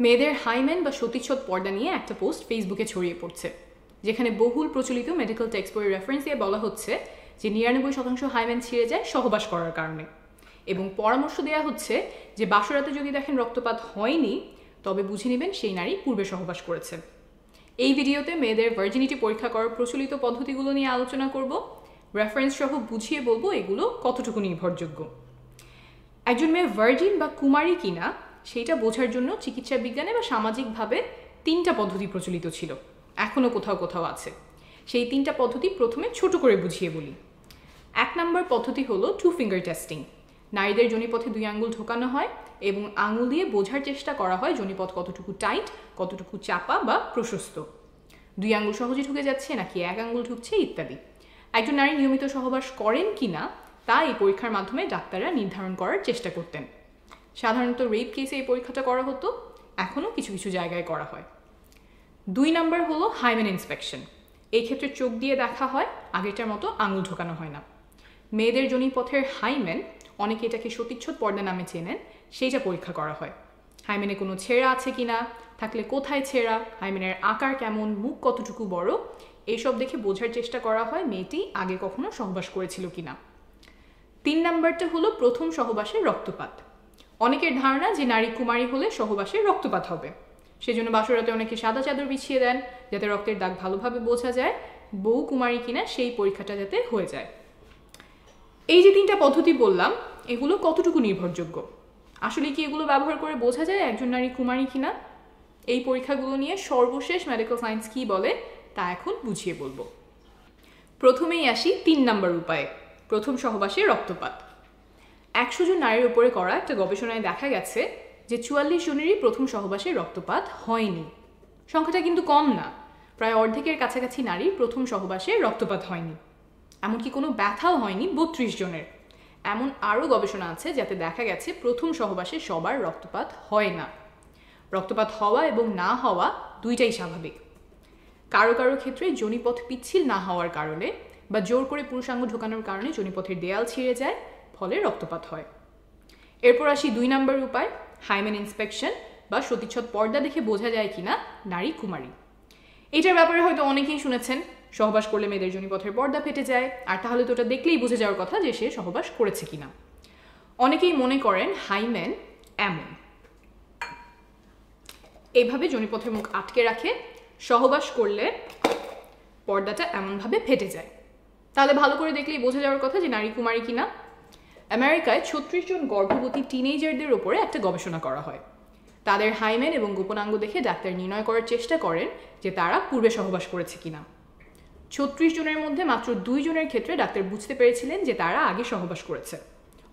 মেয়েদের হাইমেন বা সতীচ্ছদ পর্দা নিয়ে একটা পোস্ট ফেসবুকে ছড়িয়ে পড়ছে, যেখানে বহুল প্রচলিত মেডিকেল টেক্সট বইয়ের রেফারেন্স দিয়ে বলা হচ্ছে যে 99% হাইমেন ছিঁড়ে যায় সহবাস করার কারণে, এবং পরামর্শ দেওয়া হচ্ছে যে বাসরাতে যদি দেখেন রক্তপাত হয়নি তবে বুঝে নেবেন সেই নারী পূর্বে সহবাস করেছে। এই ভিডিওতে মেয়েদের ভার্জিনিটি পরীক্ষা করার প্রচলিত পদ্ধতিগুলো নিয়ে আলোচনা করব, রেফারেন্স সহ বুঝিয়ে বলবো এগুলো কতটুকু নির্ভরযোগ্য। একজন মেয়ে ভার্জিন বা কুমারী কিনা সেইটা বোঝার জন্য চিকিৎসা বিজ্ঞানে বা সামাজিকভাবে 3টা পদ্ধতি প্রচলিত ছিল, এখনও কোথাও কোথাও আছে। সেই 3টা পদ্ধতি প্রথমে ছোট করে বুঝিয়ে বলি। 1 নম্বর পদ্ধতি হলো 2 ফিঙ্গার টেস্টিং। নারীদের যোনিপথে 2 আঙ্গুল ঢোকানো হয় এবং আঙুল দিয়ে বোঝার চেষ্টা করা হয় যোনিপথ কতটুকু টাইট, কতটুকু চাপা বা প্রশস্ত, 2 আঙ্গুল সহজে ঢুকে যাচ্ছে নাকি 1 আঙ্গুল ঢুকছে ইত্যাদি। একজন নারী নিয়মিত সহবাস করেন কিনা তা এই পরীক্ষার মাধ্যমে ডাক্তাররা নির্ধারণ করার চেষ্টা করতেন। সাধারণত রেপ কেসে এই পরীক্ষাটা করা হতো, এখনও কিছু কিছু জায়গায় করা হয়। 2 নম্বর হলো হাইমেন ইন্সপেকশন। এই ক্ষেত্রে চোখ দিয়ে দেখা হয়, আগেরটার মতো আঙুল ঢোকানো হয় না। মেয়েদের যোনিপথের হাইমেন, অনেকে এটাকে সতীচ্ছদ পর্দা নামে চেনেন, সেইটা পরীক্ষা করা হয়। হাইমেনে কোনো ছেঁড়া আছে কিনা, থাকলে কোথায় ছেঁড়া, হাইমেনের আকার কেমন, মুখ কতটুকু বড়, এইসব দেখে বোঝার চেষ্টা করা হয় মেয়েটি আগে কখনো সহবাস করেছিল কিনা। 3 নম্বরটা হলো প্রথম সহবাসের রক্তপাত। অনেকের ধারণা যে নারী কুমারী হলে সহবাসে রক্তপাত হবে, সেজন্য বাসরাতে অনেকে সাদা চাদর বিছিয়ে দেন যাতে রক্তের দাগ ভালোভাবে বোঝা যায় বউ কুমারী কিনা সেই পরীক্ষাটা যাতে হয়ে যায়। এই যে 3টা পদ্ধতি বললাম, এগুলো কতটুকু নির্ভরযোগ্য? আসলে কি এগুলো ব্যবহার করে বোঝা যায় একজন নারী কুমারী কিনা? এই পরীক্ষাগুলো নিয়ে সর্বশেষ মেডিকেল সায়েন্স কি বলে তা এখন বুঝিয়ে বলবো। প্রথমেই আসি 3 নম্বর উপায়ে, প্রথম সহবাসে রক্তপাত। 100 জন নারীর উপরে করা একটা গবেষণায় দেখা গেছে যে 44 জনেরই প্রথম সহবাসে রক্তপাত হয়নি। সংখ্যাটা কিন্তু কম না, প্রায় অর্ধেকের কাছাকাছি নারীর প্রথম সহবাসে রক্তপাত হয়নি। এমনকি কোনো ব্যথাও হয়নি 32 জনের। এমন আরও গবেষণা আছে যাতে দেখা গেছে প্রথম সহবাসে সবার রক্তপাত হয় না। রক্তপাত হওয়া এবং না হওয়া দুইটাই স্বাভাবিক। কারো কারো ক্ষেত্রে যোনিপথ পিচ্ছিল না হওয়ার কারণে বা জোর করে পুরুষাঙ্গ ঢোকানোর কারণে যোনিপথের দেয়াল ছিঁড়ে যায়, ফলে রক্তপাত হয়। এরপর আসি 2 নম্বর উপায়, হাইমেন ইন্সপেকশন বা সতীচ্ছদ পর্দা দেখে বোঝা যায় কিনা নারী কুমারী। এটার ব্যাপারে হয়তো অনেকেই শুনেছেন, সহবাস করলে মেয়েদের যোনিপথের পর্দা ফেটে যায়, আর তাহলে তো ওটা দেখলেই বোঝা যাওয়ার কথা যে সে সহবাস করেছে কিনা। অনেকেই মনে করেন হাইমেন এমন, এইভাবে যোনিপথের মুখ আটকে রাখে, সহবাস করলে পর্দাটা এমনভাবে ফেটে যায়, তাহলে ভালো করে দেখলেই বোঝা যাওয়ার কথা যে নারী কুমারী কিনা। আমেরিকায় 36 জন গর্ভবতী টিনেজারদের ওপরে একটা গবেষণা করা হয়। তাদের হাইমেন এবং গোপনাঙ্গ দেখে ডাক্তার নির্ণয় করার চেষ্টা করেন যে তারা পূর্বে সহবাস করেছে কিনা। 36 জনের মধ্যে মাত্র 2 জনের ক্ষেত্রে ডাক্তার বুঝতে পেরেছিলেন যে তারা আগে সহবাস করেছে,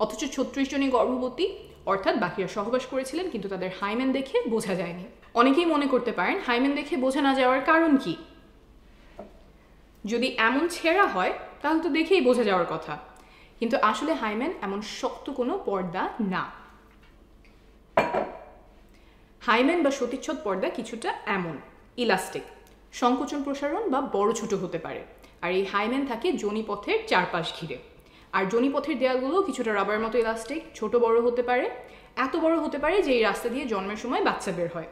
অথচ 36 জনই গর্ভবতী, অর্থাৎ বাকিরা সহবাস করেছিলেন কিন্তু তাদের হাইমেন দেখে বোঝা যায়নি। অনেকেই মনে করতে পারেন হাইমেন দেখে বোঝা না যাওয়ার কারণ কি? যদি এমন ছেঁড়া হয় তাহলে তো দেখেই বোঝা যাওয়ার কথা, কিন্তু আসলে হাইমেন এমন শক্ত কোনো পর্দা না। হাইমেন বা সতীচ্ছদ পর্দা কিছুটা এমন ইলাস্টিক, সংকোচন প্রসারণ বা বড় ছোট হতে পারে, আর এই হাইমেন থাকে যোনিপথের চারপাশ ঘিরে। আর যোনিপথের দেয়ালগুলো কিছুটা রাবার মতো ইলাস্টিক, ছোট বড় হতে পারে, এত বড় হতে পারে যে এই রাস্তা দিয়ে জন্মের সময় বাচ্চা বের হয়।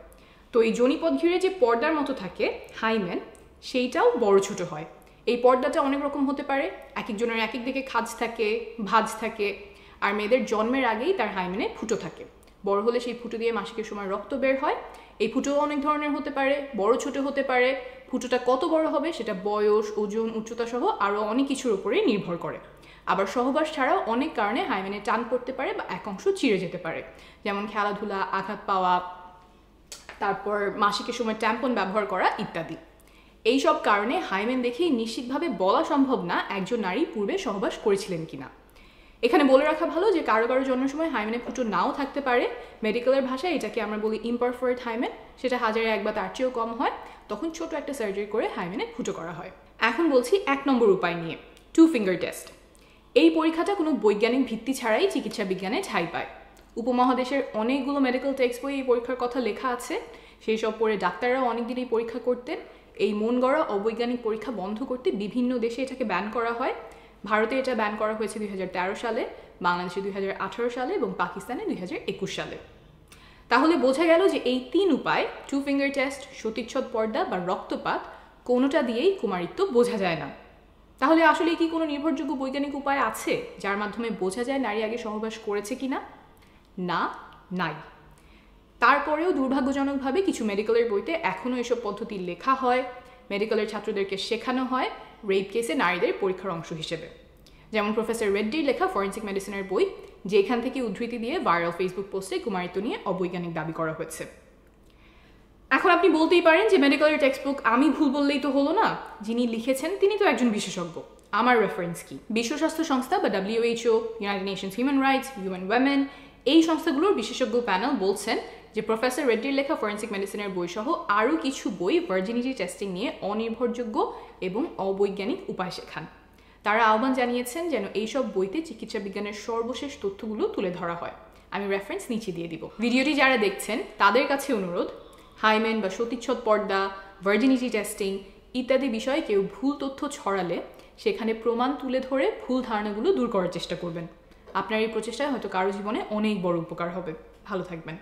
তো এই যোনিপথ ঘিরে যে পর্দার মতো থাকে হাইমেন, সেইটাও বড় ছোট হয়। এই পর্দাটা অনেক রকম হতে পারে, এক একজনের এক এক দিকে খাঁজ থাকে, ভাঁজ থাকে, আর মেয়েদের জন্মের আগেই তার হাইমেনে ফুটো থাকে। বড় হলে সেই ফুটো দিয়ে মাসিকের সময় রক্ত বের হয়। এই ফুটোও অনেক ধরনের হতে পারে, বড় ছোট হতে পারে। ফুটোটা কত বড় হবে সেটা বয়স, ওজন, উচ্চতা সহ আরও অনেক কিছুর উপরেই নির্ভর করে। আবার সহবাস ছাড়াও অনেক কারণে হাইমেনে টান পড়তে পারে বা এক অংশ চিড়ে যেতে পারে, যেমন খেলাধুলা, আঘাত পাওয়া, তারপর মাসিকের সময় ট্যাম্পন ব্যবহার করা ইত্যাদি। এই সব কারণে হাইমেন দেখেই নিশ্চিতভাবে বলা সম্ভব না একজন নারী পূর্বে সহবাস করেছিলেন কিনা। এখানে বলে রাখা ভালো যে কারো কারো জন্মের সময় হাইমেনে ফুটো নাও থাকতে পারে। মেডিকেলের ভাষায় এটাকে আমরা বলি ইমপারফেক্ট হাইমেন, সেটা 1000-এ 1 বা তার চেয়েও কম হয়, তখন ছোট একটা সার্জারি করে হাইমেনে ফুটো করা হয়। এখন বলছি 1 নম্বর উপায় নিয়ে, 2 ফিঙ্গার টেস্ট। এই পরীক্ষাটা কোনো বৈজ্ঞানিক ভিত্তি ছাড়াই চিকিৎসা বিজ্ঞানে ঠাঁই পায়। উপমহাদেশের অনেকগুলো মেডিকেল টেক্সট বই এই পরীক্ষার কথা লেখা আছে, সেই সব পড়ে ডাক্তাররাও অনেকদিন এই পরীক্ষা করতেন। এই মন গড়া অবৈজ্ঞানিক পরীক্ষা বন্ধ করতে বিভিন্ন দেশে এটাকে ব্যান করা হয়। ভারতে এটা ব্যান করা হয়েছে 2013 সালে, বাংলাদেশে 2018 সালে এবং পাকিস্তানে 2021 সালে। তাহলে বোঝা গেল যে এই 3 উপায়, 2 ফিঙ্গার টেস্ট, সতীচ্ছদ পর্দা বা রক্তপাত, কোনোটা দিয়েই কুমারিত্ব বোঝা যায় না। তাহলে আসলে কি কোনো নির্ভরযোগ্য বৈজ্ঞানিক উপায় আছে যার মাধ্যমে বোঝা যায় নারী আগে সহবাস করেছে কিনা? না, নাই। তারপরেও দুর্ভাগ্যজনকভাবে কিছু মেডিকেলের বইতে এখনও এসব পদ্ধতি লেখা হয়, মেডিকেলের ছাত্রদেরকে শেখানো হয় রেপ কেসে নারীদের পরীক্ষার অংশ হিসেবে। যেমন প্রফেসর রেড্ডির লেখা ফরেন্সিক মেডিসিনের বই, যেখান থেকে উদ্ধৃতি দিয়ে ভাইরাল ফেসবুক পোস্টে কুমারিত্ব নিয়ে অবৈজ্ঞানিক দাবি করা হয়েছে। এখন আপনি বলতেই পারেন যে মেডিকেলের টেক্সট বুক আমি ভুল বললেই তো হলো না, যিনি লিখেছেন তিনি তো একজন বিশেষজ্ঞ, আমার রেফারেন্স কি? বিশ্ব স্বাস্থ্য সংস্থা বা WHO, United Nations human rights, UN women, এই সংস্থাগুলোর বিশেষজ্ঞ প্যানেল বলছেন যে প্রফেসর রেড্ডির লেখা ফরেন্সিক মেডিসিনের বই সহ আরও কিছু বই ভার্জিনিটি টেস্টিং নিয়ে অনির্ভরযোগ্য এবং অবৈজ্ঞানিক উপায় শেখান। তারা আহ্বান জানিয়েছেন যেন এইসব বইতে চিকিৎসা বিজ্ঞানের সর্বশেষ তথ্যগুলো তুলে ধরা হয়। আমি রেফারেন্স নিচে দিয়ে দিব। ভিডিওটি যারা দেখছেন তাদের কাছে অনুরোধ, হাইমেন বা সতীচ্ছদ পর্দা, ভার্জিনিটি টেস্টিং ইত্যাদি বিষয়ে কেউ ভুল তথ্য ছড়ালে সেখানে প্রমাণ তুলে ধরে ভুল ধারণাগুলো দূর করার চেষ্টা করবেন। আপনার এই প্রচেষ্টায় হয়তো কারো জীবনে অনেক বড় উপকার হবে। ভালো থাকবেন।